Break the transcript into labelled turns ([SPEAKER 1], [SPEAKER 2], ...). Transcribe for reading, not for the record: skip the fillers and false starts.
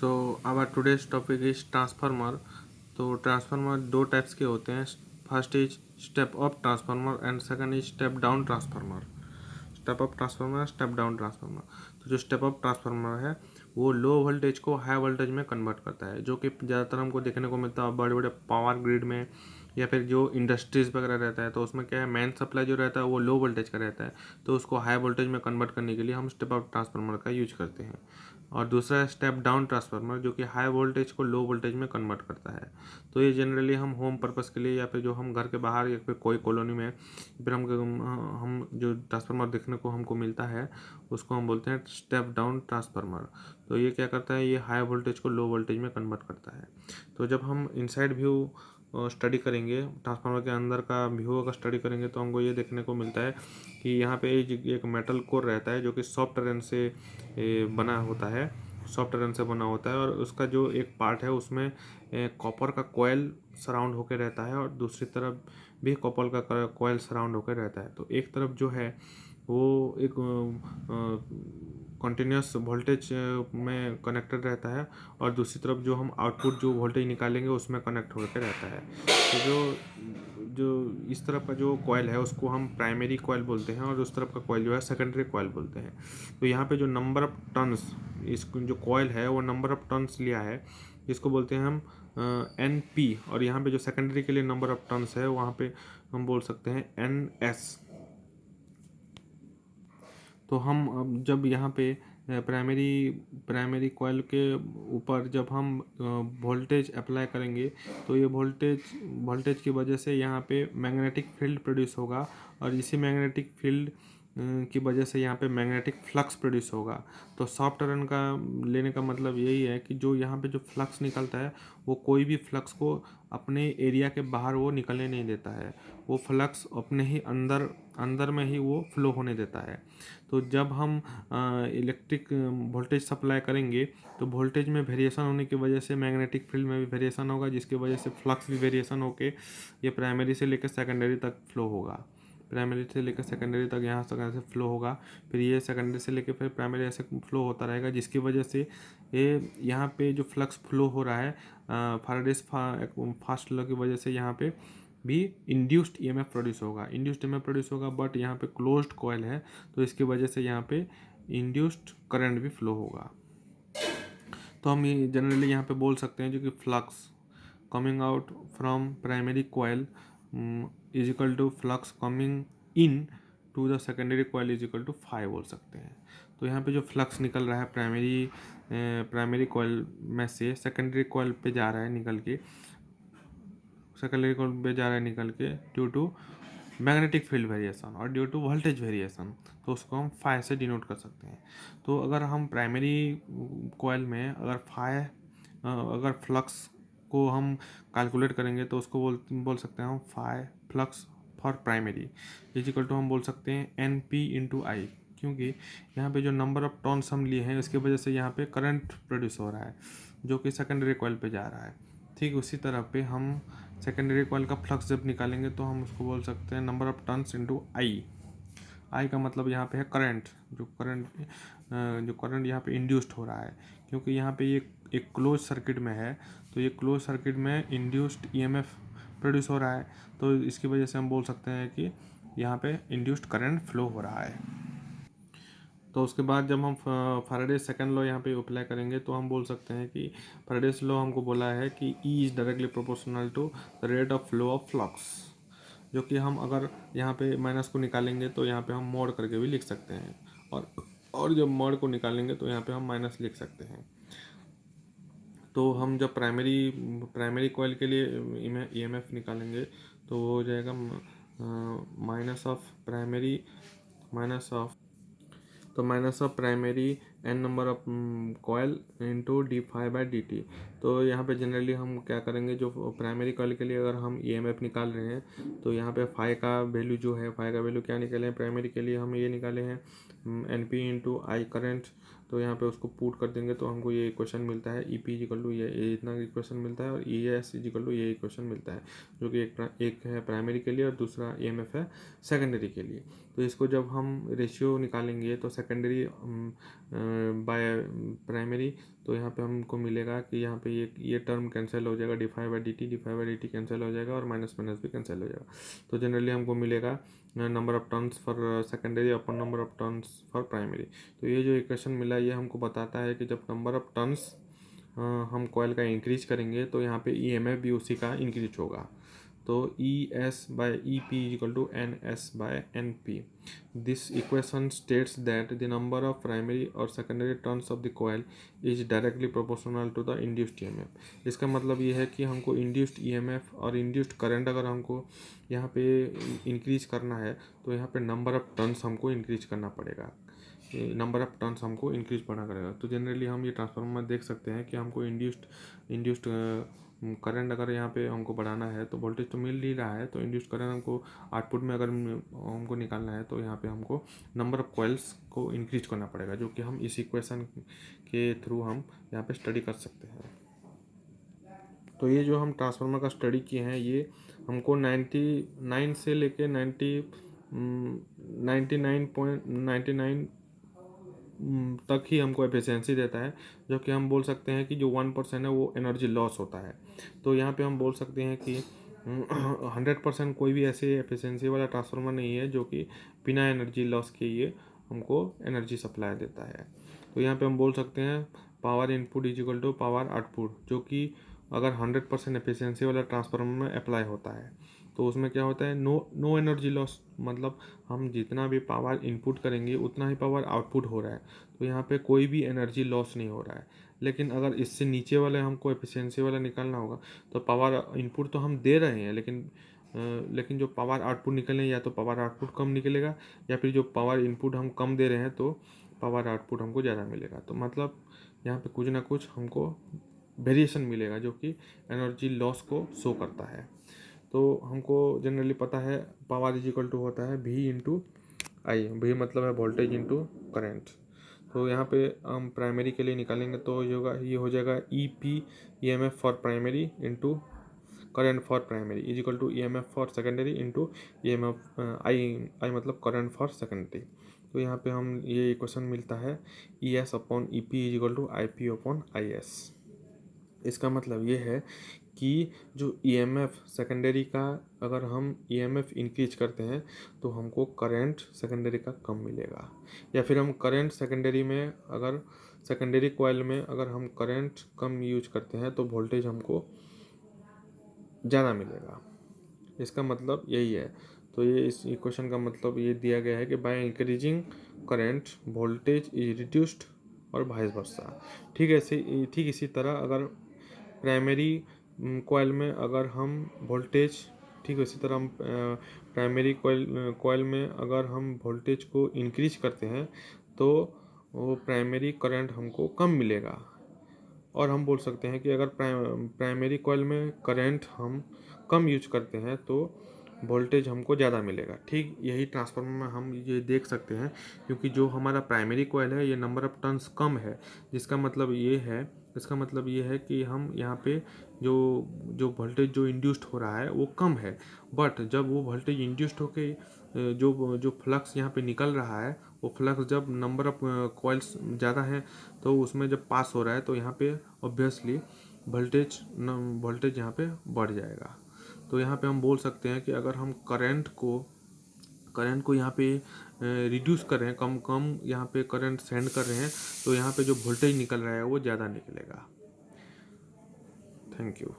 [SPEAKER 1] So our today's topic is transformer. तो transformer दो types के होते हैं। First is step up transformer and second is step down transformer. Step up transformer, step down transformer. तो जो step up transformer है वो low voltage को हाई वोल्टेज में कन्वर्ट करता है, जो कि ज़्यादातर हमको देखने को मिलता है बड़े बड़े पावर ग्रिड में या फिर जो इंडस्ट्रीज वगैरह रहता है। तो उसमें क्या है, मेन सप्लाई जो रहता है वो लो वोल्टेज का रहता है, तो उसको हाई वोल्टेज में कन्वर्ट करने के लिए हम स्टेप अप ट्रांसफार्मर का यूज करते हैं। और दूसरा है स्टेप डाउन ट्रांसफार्मर, जो कि हाई वोल्टेज को लो वोल्टेज में कन्वर्ट करता है। तो ये जनरली हम होम पर्पस के लिए या फिर जो हम घर के बाहर या फिर कोई कॉलोनी में फिर हम जो ट्रांसफार्मर देखने को हमको मिलता है उसको हम बोलते हैं स्टेप डाउन ट्रांसफार्मर। तो ये क्या करता है, ये हाई वोल्टेज को लो वोल्टेज में कन्वर्ट करता है। तो जब हम इनसाइड व्यू स्टडी करेंगे, ट्रांसफार्मर के अंदर का व्यू अगर स्टडी करेंगे तो हमको ये देखने को मिलता है कि यहाँ पे एक मेटल कोर रहता है जो कि सॉफ्ट आयरन से बना होता है, सॉफ्ट आयरन से बना होता है। और उसका जो एक पार्ट है उसमें कॉपर का कॉयल सराउंड होकर रहता है और दूसरी तरफ भी कॉपर का कॉयल सराउंड होकर रहता है। तो एक तरफ जो है वो एक कंटिन्यूस वोल्टेज में कनेक्टेड रहता है और दूसरी तरफ जो हम आउटपुट जो वोल्टेज निकालेंगे उसमें कनेक्ट होकर रहता है। तो जो इस तरफ का जो कॉयल है उसको हम प्राइमरी कॉयल बोलते हैं और उस तरफ का कॉयल जो है सेकेंडरी कॉयल बोलते हैं। तो यहाँ पे जो नंबर ऑफ टर्न्स, इस जो कॉयल है वो नंबर ऑफ टर्न्स लिया है, जिसको बोलते हैं हम NP। और यहाँ पे जो सेकेंडरी के लिए नंबर ऑफ टर्न्स है वहाँ पे हम बोल सकते हैं NS। तो हम अब जब यहाँ पे प्राइमरी कॉइल के ऊपर जब हम वोल्टेज अप्लाई करेंगे तो ये वोल्टेज की वजह से यहाँ पे मैग्नेटिक फील्ड प्रोड्यूस होगा और इसी मैग्नेटिक फील्ड की वजह से यहाँ पे मैग्नेटिक फ्लक्स प्रोड्यूस होगा। तो सॉफ्ट आयरन का लेने का मतलब यही है कि जो यहाँ पे जो फ्लक्स निकलता है वो कोई भी फ्लक्स को अपने एरिया के बाहर वो निकलने नहीं देता है, वो फ्लक्स अपने ही अंदर में ही वो फ्लो होने देता है। तो जब हम इलेक्ट्रिक वोल्टेज सप्लाई करेंगे तो वोल्टेज में वेरिएशन होने की वजह से मैग्नेटिक फील्ड में भी वेरिएशन होगा, जिसकी वजह से फ्लक्स भी वेरिएशन होके ये प्राइमरी से लेकर सेकेंडरी तक फ्लो होगा। प्राइमरी से लेकर सेकेंडरी तक यहाँ तक ऐसे फ्लो होगा, फिर ये सेकेंडरी से लेकर फिर प्राइमरी ऐसे फ्लो होता रहेगा, जिसकी वजह से ये यहाँ पे जो फ्लक्स फ्लो हो रहा है फैराडेज फास्ट लॉ की वजह से यहाँ पे भी इंड्यूस्ड ईएमएफ प्रोड्यूस होगा। बट यहाँ पे क्लोज्ड कॉइल है तो इसकी वजह से यहाँ पे इंड्यूस्ड करंट भी फ्लो होगा। तो हम ये जनरली यहाँ पे बोल सकते हैं जो कि flux coming out from primary coil is equal to flux coming in to the secondary coil is equal to phi बोल सकते हैं। तो यहाँ पे जो फ्लक्स निकल रहा है प्राइमरी कॉइल में से सेकेंडरी कॉइल पे जा रहा है निकल के, सेकेंडरी कॉइल पे जा रहा है निकल के due to magnetic field variation और ड्यू टू वोल्टेज वेरिएशन, तो उसको हम फाई से डिनोट कर सकते हैं। तो अगर हम प्राइमरी कॉइल में अगर फ्लक्स को हम कैलकुलेट करेंगे तो उसको बोल सकते हैं हम phi flux for primary is equal to हम बोल सकते हैं NP/I, क्योंकि यहाँ पे जो नंबर ऑफ टर्न्स हम लिए हैं इसकी वजह से यहाँ पे करंट प्रोड्यूस हो रहा है जो कि सेकेंडरी कॉइल पे जा रहा है। ठीक उसी तरह पे हम सेकेंडरी कॉइल का फ्लक्स जब निकालेंगे तो हम उसको बोल सकते हैं number of turns into I का मतलब यहाँ पे है करंट, जो करंट यहाँ पे इंड्यूस्ड हो रहा है, क्योंकि यहाँ पे ये एक क्लोज सर्किट में है। तो ये क्लोज सर्किट में इंड्यूस्ड ईएमएफ प्रोड्यूस हो रहा है, तो इसकी वजह से हम बोल सकते हैं कि यहाँ पे इंड्यूस्ड करंट फ्लो हो रहा है। तो उसके बाद जब हम फैराडे सेकंड लॉ यहाँ पे अप्लाई करेंगे तो हम बोल सकते हैं कि फैराडेज लॉ हमको बोला है कि E is directly proportional to the rate of flow of flux, जो कि हम अगर यहाँ पे माइनस को निकालेंगे तो यहाँ पे हम मोड करके भी लिख सकते हैं, और जब मोड को निकालेंगे तो यहाँ पे हम माइनस लिख सकते हैं। तो हम जब प्राइमरी कॉइल के लिए EMF निकालेंगे तो वो हो जाएगा minus of primary n number of coil into d∅/dt। तो यहाँ पे जनरली हम क्या करेंगे, जो प्राइमरी कॉयल के लिए अगर हम EMF निकाल रहे हैं तो यहाँ पे फाई का वैल्यू जो है, फाई का वैल्यू क्या निकाले हैं, प्राइमरी के लिए हम ये निकाले हैं NP/I करंट। तो यहाँ पे उसको पुट कर देंगे तो हमको ये इक्वेशन मिलता है EP इक्वल टू ये इतना इक्वेशन मिलता है और ES इक्वल टू ये इक्वेशन मिलता है, जो कि एक है प्राइमरी के लिए और दूसरा EMF है सेकेंडरी के लिए। तो इसको जब हम रेशियो निकालेंगे तो सेकेंडरी बाय प्राइमरी, तो यहाँ पे हमको मिलेगा कि यहाँ पे ये टर्म कैंसिल हो जाएगा, d phi by d t cancel हो जाएगा और माइनस माइनस भी कैंसिल हो जाएगा। तो जनरली हमको मिलेगा number of turns for secondary upon number of turns for primary. तो ये जो इक्वेशन मिला ये हमको बताता है कि जब नंबर ऑफ टर्न्स हम कॉयल का इंक्रीज करेंगे तो यहाँ पे ईएमएफ भी उसी का इंक्रीज होगा। तो ES/EP=NS/NP। This equation states that the number of primary और secondary turns of the coil is directly proportional to the induced EMF. इसका मतलब ये है कि हमको इंड्यूस्ड ईएमएफ और इंड्यूस्ड करंट अगर हमको यहाँ पे इंक्रीज करना है तो यहाँ पे नंबर ऑफ टर्न्स हमको इंक्रीज करना पड़ेगा, नंबर ऑफ टर्न्स हमको इंक्रीज बढ़ा करेगा। तो जनरली हम ये ट्रांसफार्मर में देख सकते हैं कि हमको इंड्यूस्ड करंट अगर यहाँ पे हमको बढ़ाना है तो वोल्टेज तो मिल ही रहा है, तो इंड्यूस्ड करंट हमको आउटपुट में अगर हमको निकालना है तो यहाँ पे हमको नंबर ऑफ कॉइल्स को इंक्रीज करना पड़ेगा, जो कि हम इस इक्वेशन के थ्रू हम यहाँ पे स्टडी कर सकते हैं। तो ये जो हम ट्रांसफार्मर का स्टडी किए हैं ये हमको 99 से लेके 99.99 तक ही हमको एफिशिएंसी देता है, जो कि हम बोल सकते हैं कि जो 1% है वो एनर्जी लॉस होता है। तो यहाँ पे हम बोल सकते हैं कि 100% कोई भी ऐसे एफिशिएंसी वाला ट्रांसफार्मर नहीं है जो कि बिना एनर्जी लॉस के ये हमको एनर्जी सप्लाई देता है। तो यहाँ पे हम बोल सकते हैं power input is equal to power output, जो कि अगर 100% एफिशिएंसी वाला ट्रांसफार्मर में अप्लाई होता है तो उसमें क्या होता है, नो एनर्जी लॉस, मतलब हम जितना भी पावर इनपुट करेंगे उतना ही पावर आउटपुट हो रहा है, तो यहाँ पे कोई भी एनर्जी लॉस नहीं हो रहा है। लेकिन अगर इससे नीचे वाले हमको एफिशिएंसी वाला निकालना होगा तो पावर इनपुट तो हम दे रहे हैं लेकिन जो पावर आउटपुट निकले या तो पावर आउटपुट कम निकलेगा या फिर जो पावर इनपुट हम कम दे रहे हैं तो पावर आउटपुट हमको ज़्यादा मिलेगा। तो मतलब यहाँ पे कुछ ना कुछ हमको वेरिएशन मिलेगा जो कि एनर्जी लॉस को शो करता है। तो हमको जनरली पता है पावर इज इक्वल टू होता है V इंटू आई, V मतलब है वोल्टेज इंटू करेंट। तो यहाँ पे हम प्राइमरी के लिए निकालेंगे तो ये हो जाएगा EP EMF for primary into current for primary is equal to EMF for secondary into EMF I मतलब करंट फॉर सेकेंडरी। तो यहाँ पे हम ये इक्वेशन मिलता है ES/EP is equal to IP/IS। इसका मतलब ये है कि जो EMF सेकेंडरी का अगर हम EMF इंक्रीज करते हैं तो हमको करंट सेकेंडरी का कम मिलेगा, या फिर हम करंट सेकेंडरी में अगर सेकेंडरी कॉइल में अगर हम करंट कम यूज करते हैं तो वोल्टेज हमको ज़्यादा मिलेगा। इसका मतलब यही है। तो ये इस इक्वेशन का मतलब ये दिया गया है कि by increasing current voltage is reduced और वाइस वर्सा। ठीक इसी तरह अगर प्राइमरी कॉइल में अगर हम वोल्टेज ठीक इसी तरह हम प्राइमरी कॉइल में अगर हम वोल्टेज को इंक्रीज करते हैं तो वो प्राइमरी करंट हमको कम मिलेगा। और हम बोल सकते हैं कि अगर प्राइमरी कॉइल में करंट हम कम यूज करते हैं तो वोल्टेज हमको ज़्यादा मिलेगा। ठीक यही ट्रांसफार्मर में हम ये देख सकते हैं, क्योंकि जो हमारा प्राइमरी कॉइल है ये नंबर ऑफ टर्न्स कम है, इसका मतलब ये है कि हम यहाँ पे जो वोल्टेज जो इंड्यूस्ड हो रहा है वो कम है, बट जब वो वोल्टेज इंड्यूस्ड होके जो फ्लक्स यहाँ पे निकल रहा है वो फ्लक्स जब नंबर ऑफ कॉइल्स ज़्यादा है तो उसमें जब पास हो रहा है तो यहाँ पे ऑब्वियसली वोल्टेज यहाँ पे बढ़ जाएगा। तो यहाँ पे हम बोल सकते हैं कि अगर हम करंट को यहाँ पे रिड्यूस कर रहे हैं, कम यहाँ पे करंट सेंड कर रहे हैं तो यहाँ पे जो वोल्टेज निकल रहा है वो ज़्यादा निकलेगा। Thank you.